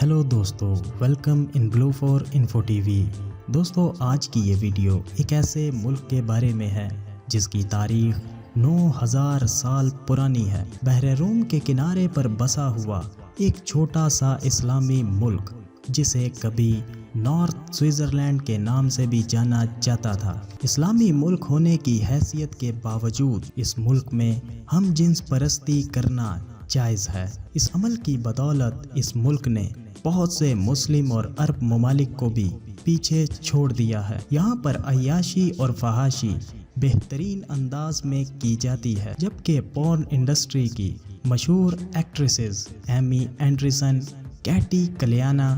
Hello دوستو، welcome in Glow for info TV وی۔ دوستو، آج کی یہ ویڈیو ایک ایسے ملک کے بارے میں ہے جس کی تاریخ 9000 سال پرانی ہے۔ بحر روم کے کنارے پر بسا ہوا ایک چھوٹا سا اسلامی ملک جسے کبھی نارتھ سوئٹزرلینڈ کے نام سے بھی جانا جاتا تھا۔ اسلامی ملک ہونے کی حیثیت کے باوجود اس ملک میں ہم جنس پرستی کرنا جائز ہے۔ اس عمل کی بدولت اس ملک نے بہت سے مسلم اور عرب ممالک کو بھی پیچھے چھوڑ دیا ہے۔ یہاں پر عیاشی اور فحاشی بہترین انداز میں کی جاتی ہے، جبکہ پورن انڈسٹری کی مشہور ایکٹریسز ایمی اینڈرسن، کیٹی کلیانا،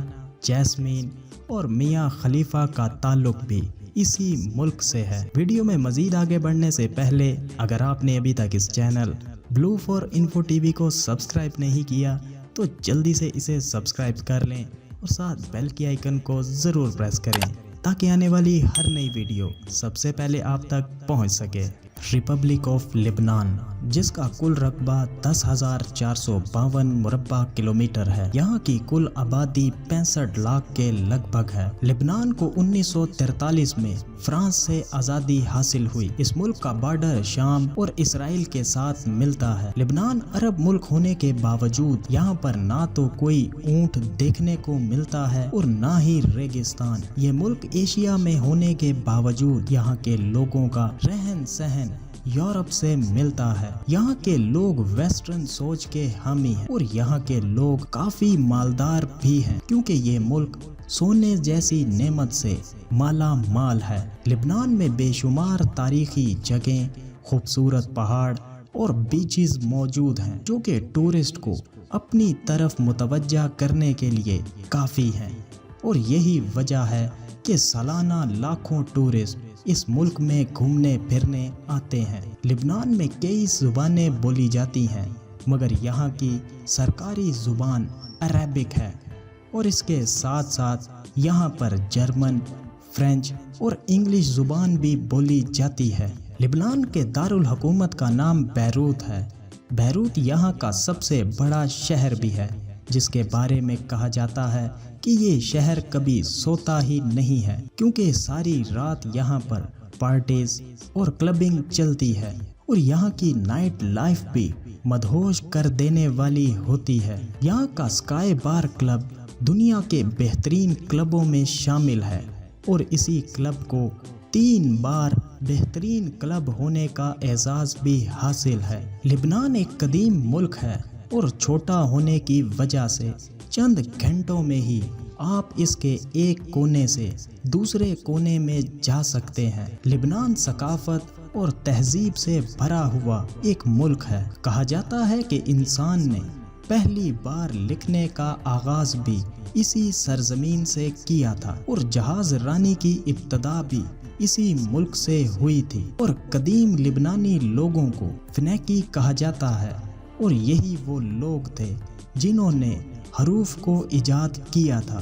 جیسمین اور میاں خلیفہ کا تعلق بھی اسی ملک سے ہے۔ ویڈیو میں مزید آگے بڑھنے سے پہلے اگر آپ نے ابھی تک اس channel glow for info TV وی کو سبسکرائب نہیں کیا تو جلدی سے اسے سبسکرائب کر لیں اور ساتھ بیل کی آئیکن کو ضرور پریس کریں تاکہ آنے والی ہر نئی ویڈیو سب سے پہلے آپ تک پہنچ سکے۔ ریپبلک آف لبنان، جس کا کل رقبہ 10,452 مربع کلومیٹر ہے، یہاں کی کل آبادی 65 لاکھ کے لگ بھگ ہے۔ لبنان کو 1943 میں فرانس سے آزادی حاصل ہوئی۔ اس ملک کا بارڈر شام اور اسرائیل کے ساتھ ملتا ہے۔ لبنان عرب ملک ہونے کے باوجود یہاں پر نہ تو کوئی اونٹ دیکھنے کو ملتا ہے اور نہ ہی ریگستان۔ یہ ملک ایشیا میں ہونے کے باوجود یہاں کے لوگوں کا رہن سہن یورپ سے ملتا ہے۔ یہاں کے لوگ ویسٹرن سوچ کے حامی ہیں اور یہاں کے لوگ کافی مالدار بھی ہیں کیونکہ یہ ملک سونے جیسی نعمت سے مالا مال ہے۔ لبنان میں بے شمار تاریخی جگہیں، خوبصورت پہاڑ اور بیچز موجود ہیں جو کہ ٹورسٹ کو اپنی طرف متوجہ کرنے کے لیے کافی ہیں، اور یہی وجہ ہے کہ سالانہ لاکھوں ٹورسٹ اس ملک میں گھومنے پھرنے آتے ہیں۔ لبنان میں کئی زبانیں بولی جاتی ہیں مگر یہاں کی سرکاری زبان عربک ہے، اور اس کے ساتھ ساتھ یہاں پر جرمن، فرینچ اور انگلش زبان بھی بولی جاتی ہے۔ لبنان کے دارالحکومت کا نام بیروت ہے۔ بیروت یہاں کا سب سے بڑا شہر بھی ہے، جس کے بارے میں کہا جاتا ہے کہ یہ شہر کبھی سوتا ہی نہیں ہے کیونکہ ساری رات یہاں پر پارٹیز اور کلبنگ چلتی ہے، اور یہاں کی نائٹ لائف بھی مدہوش کر دینے والی ہوتی ہے۔ یہاں کا اسکائی بار کلب دنیا کے بہترین کلبوں میں شامل ہے اور اسی کلب کو 3 بار بہترین کلب ہونے کا اعزاز بھی حاصل ہے۔ لبنان ایک قدیم ملک ہے اور چھوٹا ہونے کی وجہ سے چند گھنٹوں میں ہی آپ اس کے ایک کونے سے دوسرے کونے میں جا سکتے ہیں۔ لبنان ثقافت اور تہذیب سے بھرا ہوا ایک ملک ہے۔ کہا جاتا ہے کہ انسان نے پہلی بار لکھنے کا آغاز بھی اسی سرزمین سے کیا تھا، اور جہاز رانی کی ابتدا بھی اسی ملک سے ہوئی تھی، اور قدیم لبنانی لوگوں کو فنیکی کہا جاتا ہے، اور یہی وہ لوگ تھے جنہوں نے حروف کو ایجاد کیا تھا،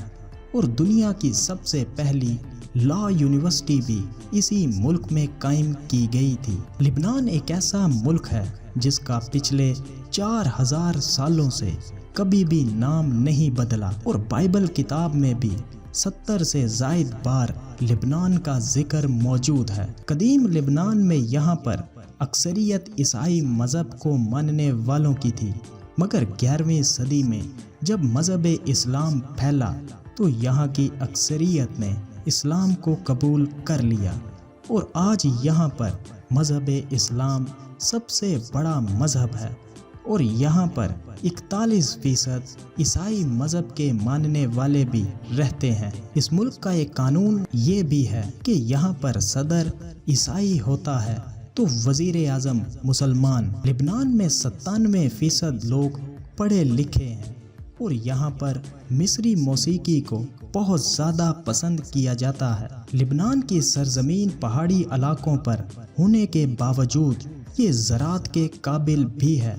اور دنیا کی سب سے پہلی لا یونیورسٹی بھی اسی ملک میں قائم کی گئی تھی۔ لبنان ایک ایسا ملک ہے جس کا پچھلے 4000 سالوں سے کبھی بھی نام نہیں بدلا، اور بائبل کتاب میں بھی 70 سے زائد بار لبنان کا ذکر موجود ہے۔ قدیم لبنان میں یہاں پر اکثریت عیسائی مذہب کو ماننے والوں کی تھی، مگر 11ویں صدی میں جب مذہب اسلام پھیلا تو یہاں کی اکثریت نے اسلام کو قبول کر لیا، اور آج یہاں پر مذہب اسلام سب سے بڑا مذہب ہے، اور یہاں پر 41% عیسائی مذہب کے ماننے والے بھی رہتے ہیں۔ اس ملک کا ایک قانون یہ بھی ہے کہ یہاں پر صدر عیسائی ہوتا ہے تو وزیر اعظم مسلمان۔ لبنان میں 97% لوگ پڑھے لکھے ہیں، اور یہاں پر مصری موسیقی کو بہت زیادہ پسند کیا جاتا ہے۔ لبنان کی سرزمین پہاڑی علاقوں پر ہونے کے باوجود یہ زراعت کے قابل بھی ہے،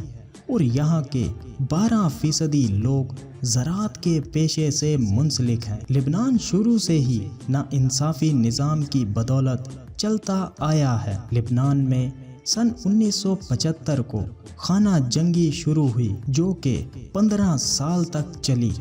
اور یہاں کے 12% لوگ زراعت کے پیشے سے منسلک ہیں۔ لبنان شروع سے ہی ناانصافی نظام کی بدولت چلتا آیا ہے۔ لبنان میں سن 1975 کو خانہ جنگی شروع ہوئی جو کہ 15 سال تک چلی،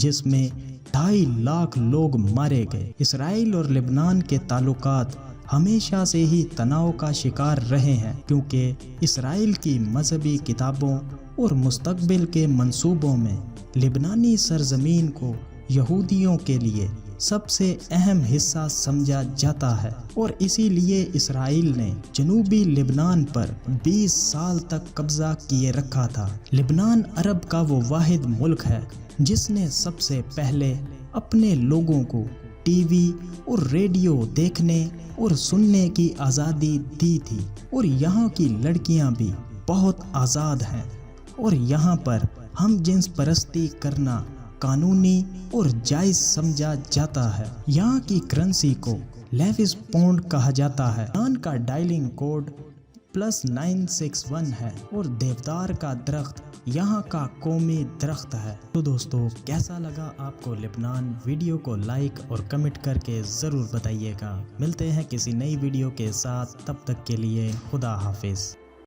جس میں 2.5 لاکھ لوگ مارے گئے۔ اسرائیل اور لبنان کے تعلقات ہمیشہ سے ہی تناؤ کا شکار رہے ہیں، کیونکہ اسرائیل کی مذہبی کتابوں اور مستقبل کے منصوبوں میں لبنانی سرزمین کو یہودیوں کے لیے سب سے اہم حصہ سمجھا جاتا ہے، اور اسی لیے اسرائیل نے جنوبی لبنان پر 20 سال تک قبضہ کیے رکھا تھا۔ لبنان عرب کا وہ واحد ملک ہے جس نے سب سے پہلے اپنے لوگوں کو ٹی وی اور ریڈیو دیکھنے اور سننے کی آزادی دی تھی، اور یہاں کی لڑکیاں بھی بہت آزاد ہیں، اور یہاں پر ہم جنس پرستی کرنا قانونی اور جائز سمجھا جاتا ہے۔ یہاں کی کرنسی کو لیوس پاؤنڈ کہا جاتا ہے۔ لبنان کا ڈائلنگ کوڈ +961 ہے، اور دیودار کا درخت یہاں کا قومی درخت ہے۔ تو دوستو، کیسا لگا آپ کو لبنان؟ ویڈیو کو لائک اور کمنٹ کر کے ضرور بتائیے گا۔ ملتے ہیں کسی نئی ویڈیو کے ساتھ، تب تک کے لیے خدا حافظ۔